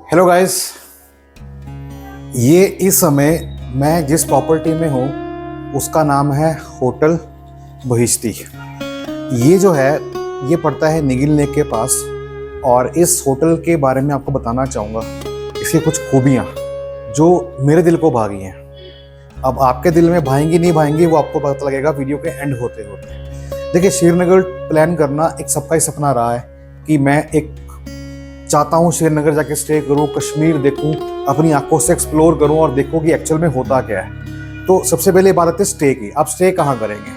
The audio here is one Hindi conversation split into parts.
Hello guys. ये इस समय मैं जिस प्रॉपर्टी में हूँ उसका नाम है होटल बहिश्ती। ये जो है ये पड़ता है निगिल लेक के पास। और इस होटल के बारे में आपको बताना चाहूँगा इसकी कुछ खूबियाँ जो मेरे दिल को भाई हैं। अब आपके दिल में भाएंगी नहीं भाएंगी वो आपको पता लगेगा वीडियो के एंड होते होते। देखिए, श्रीनगर प्लान करना एक सबका ही सपना रहा है कि मैं एक चाहता हूँ श्रीनगर जाके स्टे करूँ, कश्मीर देखूँ, अपनी आंखों से एक्सप्लोर करूँ और देखूँ कि एक्चुअल में होता क्या है। तो सबसे पहले बात आती है स्टे की। आप स्टे कहाँ करेंगे?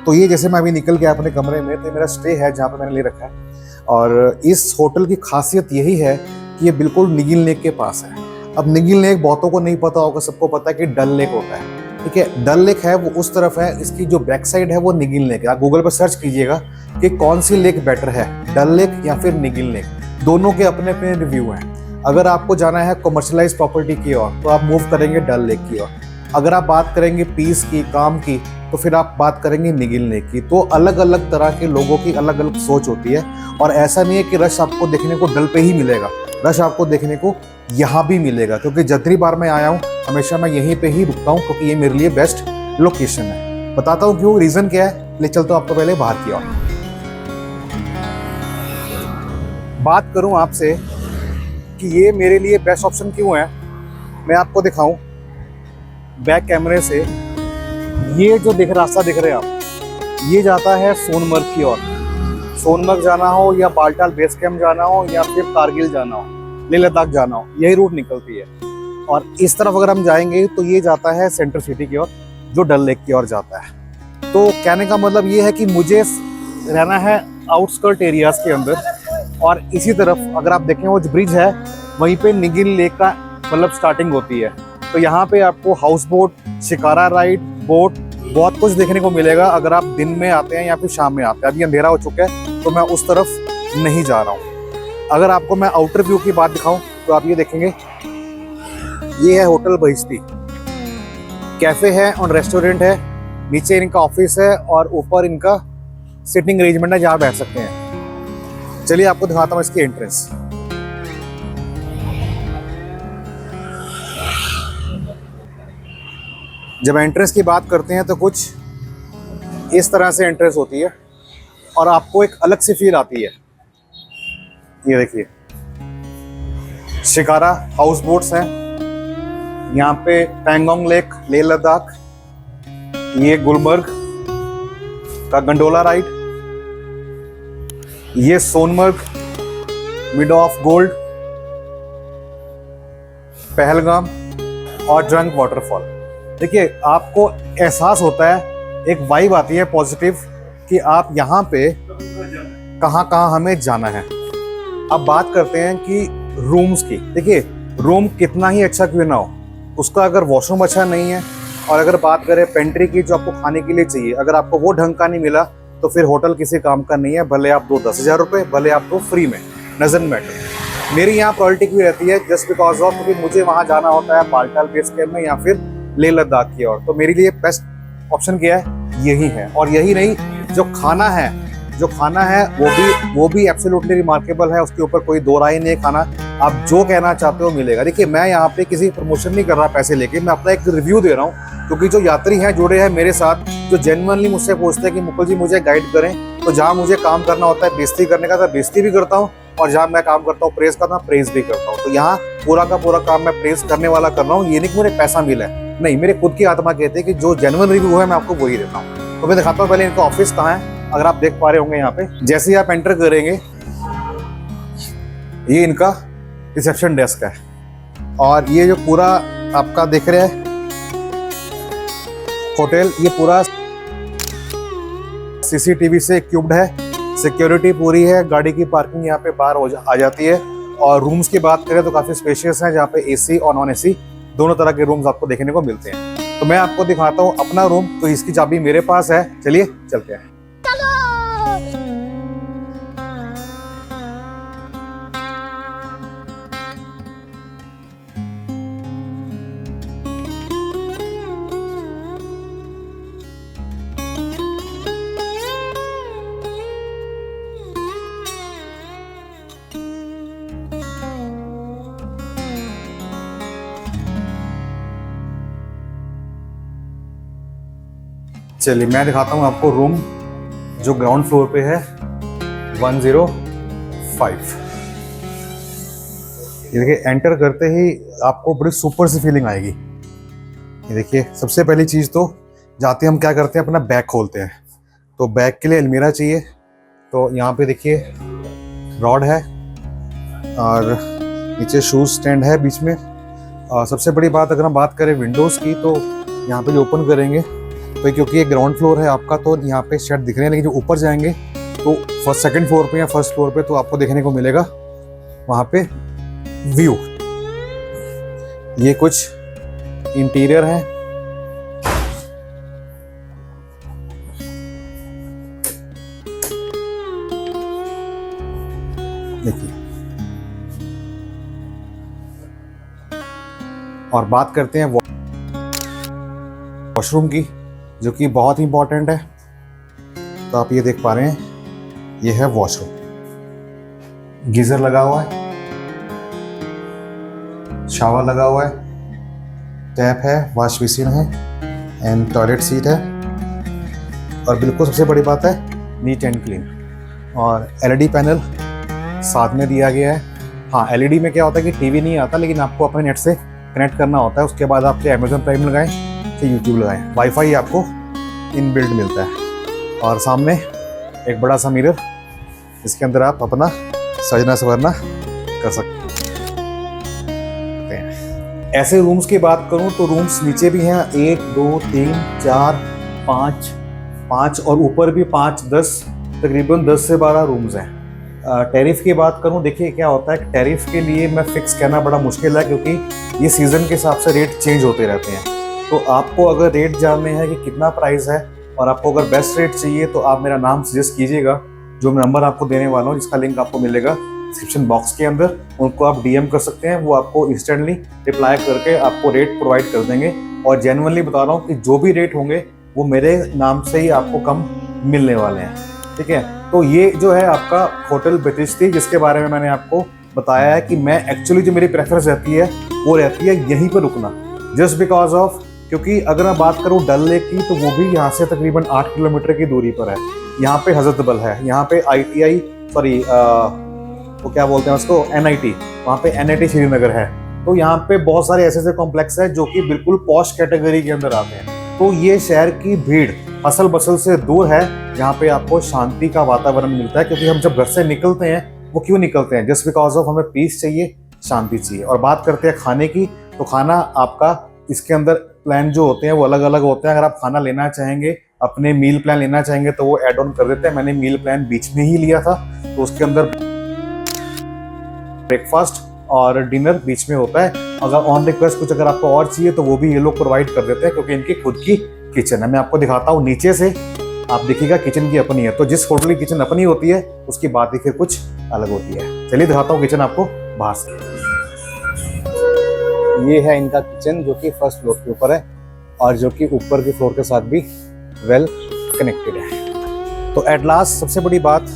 तो ये जैसे मैं अभी निकल गया अपने कमरे में, तो मेरा स्टे है जहाँ पे मैंने ले रखा है। और इस होटल की खासियत यही है कि ये बिल्कुल निगिल लेक के पास है। अब निगिल लेक बहुतों को नहीं पता होगा, सबको पता है कि डल लेक होता है। ठीक है, डल लेक है वो उस तरफ है, इसकी जो बैक साइड है वो निगिल लेक है। आप गूगल पर सर्च कीजिएगा कि कौन सी लेक बेटर है, डल लेक या फिर निगिल लेक। दोनों के अपने अपने रिव्यू हैं। अगर आपको जाना है कमर्शलाइज प्रॉपर्टी की ओर तो आप मूव करेंगे डल लेक की ओर। अगर आप बात करेंगे पीस की, काम की, तो फिर आप बात करेंगे निगिल लेक की। तो अलग अलग तरह के लोगों की अलग अलग सोच होती है। और ऐसा नहीं है कि रश आपको देखने को डल पे ही मिलेगा, रश आपको देखने को यहाँ भी मिलेगा। क्योंकि जितनी बार मैं आया हूँ हमेशा मैं यहीं पे ही रुकता हूँ, क्योंकि ये मेरे लिए बेस्ट लोकेशन है। बताता हूँ क्यों, रीज़न क्या है। ले चलता हूँ आपको पहले बाहर की ओर। बात करूं आपसे कि ये मेरे लिए बेस्ट ऑप्शन क्यों है, मैं आपको दिखाऊं बैक कैमरे से। ये जो रास्ता दिख रहे हैं आप, ये जाता है सोनमर्ग की ओर। सोनमर्ग जाना हो या बालटाल बेस कैंप जाना हो या फिर कारगिल जाना हो, लेह लद्दाख जाना हो, यही रूट निकलती है। और इस तरफ अगर हम जाएंगे तो ये जाता है सेंट्रल सिटी की ओर, जो डल लेक की ओर जाता है। तो कहने का मतलब ये है कि मुझे रहना है आउटस्कर्ट एरियाज के अंदर। और इसी तरफ अगर आप देखें वो जो ब्रिज है वहीं पे निगिल लेक का मतलब स्टार्टिंग होती है। तो यहाँ पे आपको house boat, shikara ride, boat, बहुत कुछ देखने को मिलेगा अगर आप दिन में आते हैं या फिर शाम में आते हैं। अभी अंधेरा हो चुका है तो मैं उस तरफ नहीं जा रहा हूँ। अगर आपको मैं आउटर व्यू की बात दिखाऊं तो आप ये देखेंगे, ये है होटल बहिश्ती। कैफे है और रेस्टोरेंट है, नीचे इनका ऑफिस है और ऊपर इनका सिटिंग अरेंजमेंट है जहाँ बैठ सकते हैं। चलिए आपको दिखाता हूँ इसकी एंट्रेंस। जब एंट्रेंस की बात करते हैं तो कुछ इस तरह से एंट्रेंस होती है और आपको एक अलग सी फील आती है। ये देखिए, शिकारा हाउस बोट्स हैं यहाँ पे, पैंगोंग लेक लेह लद्दाख, ये गुलमर्ग का गंडोला राइड, ये सोनमर्ग, मिडो ऑफ गोल्ड, पहलगाम और ड्रंक वाटरफॉल। देखिए, आपको एहसास होता है, एक वाइब आती है पॉजिटिव कि आप यहाँ पे कहाँ कहाँ हमें जाना है। अब बात करते हैं कि रूम्स की। देखिए, रूम कितना ही अच्छा क्यों ना हो, उसका अगर वॉशरूम अच्छा नहीं है, और अगर बात करें पेंट्री की जो आपको खाने के लिए चाहिए, अगर आपको वो ढंग का नहीं मिला तो फिर होटल किसी काम का नहीं है। भले आप दो 10,000 रुपये, भले आप दो फ्री में, डजंट मैटर। मेरी यहाँ प्रायोरिटी क्यों रहती है, जस्ट बिकॉज ऑफ, क्योंकि मुझे वहाँ जाना होता है बालटाल बेस कैंप में या फिर लेह लद्दाख की ओर। तो मेरे लिए बेस्ट ऑप्शन क्या है, यही है। और यही नहीं, जो खाना है वो भी एब्सोल्युटली रिमार्केबल है। उसके ऊपर कोई दो राय नहीं है। खाना आप जो कहना चाहते हो मिलेगा। देखिए, मैं यहाँ पे किसी प्रमोशन नहीं कर रहा पैसे लेके, मैं अपना एक रिव्यू दे रहा हूँ। क्योंकि जो यात्री हैं जुड़े हैं मेरे साथ, जो जेन्युइनली मुझसे पूछते हैं कि मुकुल जी मुझे गाइड करें, तो जहाँ मुझे काम करना होता है बेइज्जती करने का, तो बेइज्जती भी करता हूँ, और जहाँ मैं काम करता हूँ प्रेस का, मैं प्रेस भी करता हूँ। तो यहाँ पूरा का पूरा काम मैं प्रेस करने वाला कर रहा हूँ। ये नहीं कि मुझे पैसा मिला है, नहीं, मेरे खुद की आत्मा कहती है कि जो जेन्युइन रिव्यू है मैं आपको वही देता हूँ। तो मैं दिखाता हूँ पहले इनका ऑफिस कहाँ है। अगर आप देख पा रहे होंगे यहाँ पे, जैसे ही आप एंटर करेंगे ये इनका रिसेप्शन डेस्क है। और ये जो पूरा आपका दिख रहा है होटल, ये पूरा सीसीटीवी से इक्विप्ड है, सिक्योरिटी पूरी है, गाड़ी की पार्किंग यहाँ पे बाहर आ जाती है। और रूम्स की बात करें तो काफी स्पेशियस है, जहाँ पे एसी और नॉन एसी दोनों तरह के रूम्स आपको देखने को मिलते हैं। तो मैं आपको दिखाता हूँ अपना रूम, तो इसकी चाबी मेरे पास है। चलिए चलते हैं। चलिए मैं दिखाता हूँ आपको रूम जो ग्राउंड फ्लोर पे है 105। ये देखिए एंटर करते ही आपको बड़ी सुपर सी फीलिंग आएगी। ये देखिए सबसे पहली चीज़ तो जाते हम क्या करते हैं, अपना बैग खोलते हैं। तो बैग के लिए अलमीरा चाहिए। तो यहाँ पे देखिए रॉड है और नीचे शूज स्टैंड है बीच में। और सबसे बड़ी बात अगर हम बात करें विंडोज़ की, तो यहाँ पे जो ओपन करेंगे तो क्योंकि ये ग्राउंड फ्लोर है आपका, तो यहाँ पे शेड दिख रहे हैं, लेकिन जो ऊपर जाएंगे तो फर्स्ट सेकंड फ्लोर पे या फर्स्ट फ्लोर पे तो आपको देखने को मिलेगा वहाँ पे व्यू। ये कुछ इंटीरियर है। देखिए और बात करते हैं वॉशरूम की, जो कि बहुत ही इंपॉर्टेंट है। तो आप ये देख पा रहे हैं, ये है वॉशरूम। गीजर लगा हुआ है, शावर लगा हुआ है, टैप है, वॉश बेसिन है एंड टॉयलेट सीट है। और बिल्कुल सबसे बड़ी बात है नीट एंड क्लीन। और एलईडी पैनल साथ में दिया गया है। हाँ, एलईडी में क्या होता है कि टीवी नहीं आता, लेकिन आपको अपने नेट से कनेक्ट करना होता है। उसके बाद आप चाहे अमेजन प्राइम लगाएं चाहे यूट्यूब लगाएं, वाईफाई आपको इनबिल्ट मिलता है। और सामने एक बड़ा सा मिरर, इसके अंदर आप अपना सजना संवरना कर सकते हैं। ऐसे रूम्स की बात करूं तो रूम्स नीचे भी हैं 1 2 3 4 5 और ऊपर भी 5 10, तकरीबन 10 से 12 रूम्स हैं। टैरिफ की बात करूं, देखिए क्या होता है, टैरिफ के लिए मैं फिक्स कहना बड़ा मुश्किल है, क्योंकि ये सीज़न के हिसाब से रेट चेंज होते रहते हैं। तो आपको अगर रेट जानने हैं कि कितना प्राइस है और आपको अगर बेस्ट रेट चाहिए तो आप मेरा नाम सजेस्ट कीजिएगा। जो मैं नंबर आपको देने वाला हूँ, जिसका लिंक आपको मिलेगा डिस्क्रिप्शन बॉक्स के अंदर, उनको आप डीएम कर सकते हैं। वो आपको इंस्टेंटली रिप्लाई करके आपको रेट प्रोवाइड कर देंगे। और जेन्युइनली बता रहा हूँ कि जो भी रेट होंगे वो मेरे नाम से ही आपको कम मिलने वाले हैं, ठीक है। तो ये जो है आपका होटल बेहिश्ती, जिसके बारे में मैंने आपको बताया है कि मैं एक्चुअली जो मेरी प्रेफरेंस रहती है वो रहती है यहीं पर रुकना, जस्ट बिकॉज ऑफ, क्योंकि अगर मैं बात करूँ डल लेक की तो वो भी यहाँ से तकरीबन 8 किलोमीटर की दूरी पर है। यहाँ पे हजरत बल है, यहाँ पे ITI सॉरी वो क्या बोलते हैं उसको, NIT, वहाँ पे NIT श्रीनगर है। तो यहाँ पे बहुत सारे ऐसे कॉम्प्लेक्स है जो कि बिल्कुल पॉश कैटेगरी के अंदर आते हैं। तो ये शहर की भीड़ असल बसल से दूर है, जहाँ पे आपको शांति का वातावरण मिलता है। क्योंकि हम जब घर से निकलते हैं, वो क्यों निकलते हैं, जस्ट बिकॉज ऑफ हमें पीस चाहिए, शांति चाहिए। और बात करते हैं खाने की, तो खाना आपका इसके अंदर प्लान जो होते हैं वो अलग अलग होते हैं। अगर आप खाना लेना चाहेंगे, अपने मील प्लान लेना चाहेंगे, तो वो एड ऑन कर देते हैं। मैंने मील प्लान बीच में ही लिया था, तो उसके अंदर ब्रेकफास्ट और डिनर बीच में होता है। अगर ऑन रिक्वेस्ट कुछ अगर आपको और चाहिए तो वो भी ये लोग प्रोवाइड कर देते हैं, क्योंकि इनकी खुद की किचन है। मैं आपको दिखाता हूँ नीचे से, आप देखिएगा किचन की अपनी है। तो जिस होटल की किचन अपनी होती है उसकी बात ही फिर कुछ अलग होती है। चलिए दिखाता हूँ किचन आपको बाहर से। ये है इनका किचन, जो कि फर्स्ट फ्लोर के ऊपर है और जो कि ऊपर के फ्लोर के साथ भी वेल कनेक्टेड है। तो एट लास्ट सबसे बड़ी बात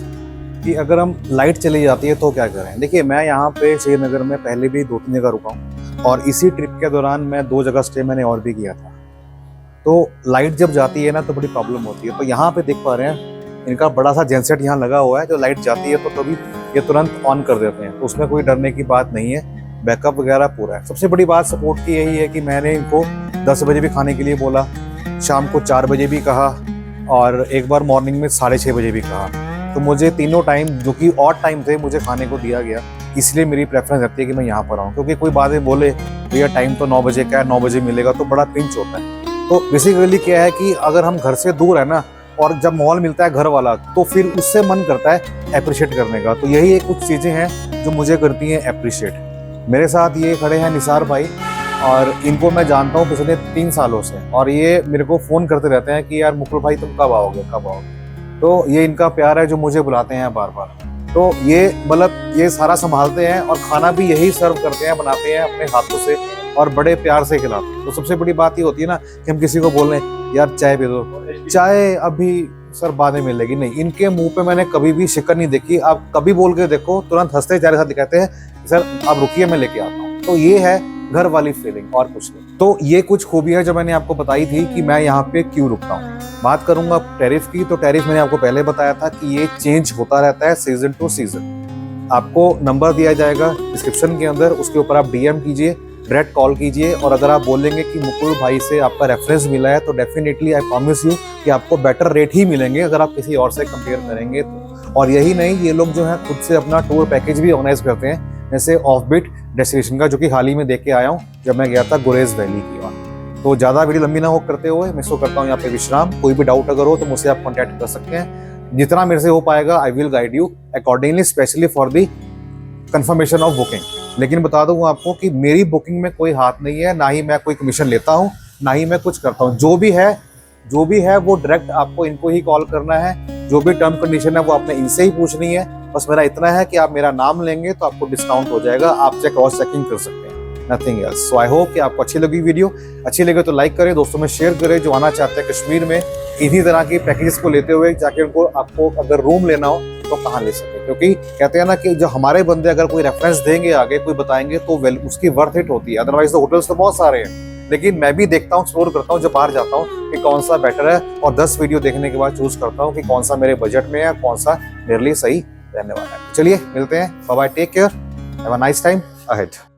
कि अगर हम लाइट चली जाती है तो क्या करें। देखिए मैं यहाँ पे श्रीनगर में पहले भी 2-3 जगह रुका हूँ, और इसी ट्रिप के दौरान मैं 2 जगह स्टे मैंने और भी किया था। तो लाइट जब जाती है ना तो बड़ी प्रॉब्लम होती है। तो यहाँ पे देख पा रहे हैं इनका बड़ा सा जेनसेट यहाँ लगा हुआ है, जो लाइट जाती है तो तभी ये तुरंत ऑन कर देते हैं। तो उसमें कोई डरने की बात नहीं है, बैकअप वगैरह पूरा है। सबसे बड़ी बात सपोर्ट की यही है कि मैंने इनको 10 बजे भी खाने के लिए बोला, शाम को 4 बजे भी कहा, और एक बार मॉर्निंग में 6:30 बजे भी कहा। तो मुझे तीनों टाइम, जो कि ऑड टाइम थे, मुझे खाने को दिया गया। इसलिए मेरी प्रेफरेंस रहती है कि मैं यहाँ पर आऊँ, क्योंकि कोई बाद में बोले भैया टाइम तो 9 बजे का है, 9 बजे मिलेगा, तो बड़ा पिंच होता है। तो बेसिकली क्या है कि अगर हम घर से दूर है ना, और जब माहौल मिलता है घर वाला, तो फिर उससे मन करता है अप्रिशिएट करने का। तो यही एक कुछ चीज़ें हैं जो मुझे करती हैं अप्रिशिएट। मेरे साथ ये खड़े हैं निसार भाई, और इनको मैं जानता हूँ पिछले 3 सालों से, और ये मेरे को फ़ोन करते रहते हैं कि यार मुकुल भाई तुम कब आओगे कब आओगे। तो ये इनका प्यार है जो मुझे बुलाते हैं बार बार। तो ये मतलब ये सारा संभालते हैं, और खाना भी यही सर्व करते हैं, बनाते हैं अपने हाथों से, और बड़े प्यार से खिलाते हैं। तो सबसे बड़ी बात ये होती है ना कि हम किसी को बोल रहे हैं यार चाय पी दो, चाय अभी सर बाद में मिलेगी, नहीं, इनके मुंह पे मैंने कभी भी शिकन नहीं देखी। आप कभी बोल के देखो, तुरंत हंसते चेहरे साथ दिखाते हैं सर आप रुकिए मैं लेके आता हूँ। तो ये है घर वाली फीलिंग और कुछ नहीं। तो ये कुछ खूबियां जो मैंने आपको बताई थी कि मैं यहाँ पे क्यों रुकता हूँ। बात करूंगा टैरिफ की, तो टैरिफ मैंने आपको पहले बताया था कि ये चेंज होता रहता है सीजन टू सीजन। आपको नंबर दिया जाएगा डिस्क्रिप्शन के अंदर, उसके ऊपर आप डीएम कीजिए, डायरेक्ट कॉल कीजिए, और अगर आप बोलेंगे कि मुकुल भाई से आपका रेफरेंस मिला है तो डेफिनेटली आई प्रॉमिस यू कि आपको बेटर रेट ही मिलेंगे अगर आप किसी और से कंपेयर करेंगे तो। और यही नहीं, ये लोग जो है खुद से अपना टूर पैकेज भी ऑर्गेनाइज करते हैं, जैसे ऑफ बीट डेस्टिनेशन का, जो कि हाल ही में देख के आया हूँ जब मैं गया था गुरेज वैली की वहाँ। तो ज़्यादा वीडियो लंबी ना हो करते हुए मैं इसको करता हूँ यहाँ पे विश्राम। कोई भी डाउट अगर हो तो मुझसे आप कॉन्टैक्ट कर सकते हैं, जितना मेरे से हो पाएगा I will guide you accordingly, specially for the confirmation of booking. लेकिन बता दूं आपको कि मेरी बुकिंग में कोई हाथ नहीं है, ना ही मैं कोई कमीशन लेता हूं, ना ही मैं कुछ करता हूं। जो भी है वो डायरेक्ट आपको इनको ही कॉल करना है। जो भी टर्म कंडीशन है वो आपने इनसे ही पूछनी है। बस मेरा इतना है कि आप मेरा नाम लेंगे तो आपको डिस्काउंट हो जाएगा, आप चेक क्रॉस चेकिंग कर सकते हैं, nothing else. So I hope कि आपको अच्छी लगी वीडियो। अच्छी लगे तो लाइक करें, दोस्तों में शेयर करें जो आना चाहते हैं कश्मीर में इन्हीं तरह की पैकेजेस को लेते हुए, जाके उनको आपको अगर रूम लेना हो तो कहाँ ले सके। क्योंकि कहते हैं ना कि जो हमारे बंदे अगर कोई रेफरेंस देंगे आगे, कोई बताएंगे तो वेल उसकी वर्थ इट होती है। अदरवाइज तो होटल्स तो बहुत सारे हैं, लेकिन मैं भी देखता हूँ, एक्सप्लोर करता हूँ जब बाहर जाता हूँ कि कौन सा बेटर है, और 10 वीडियो देखने के बाद चूज करता हूँ कि कौन सा मेरे बजट में है, कौन सा मेरे लिए सही रहने वाला है। चलिए मिलते हैं, bye bye, take care, have a nice time ahead.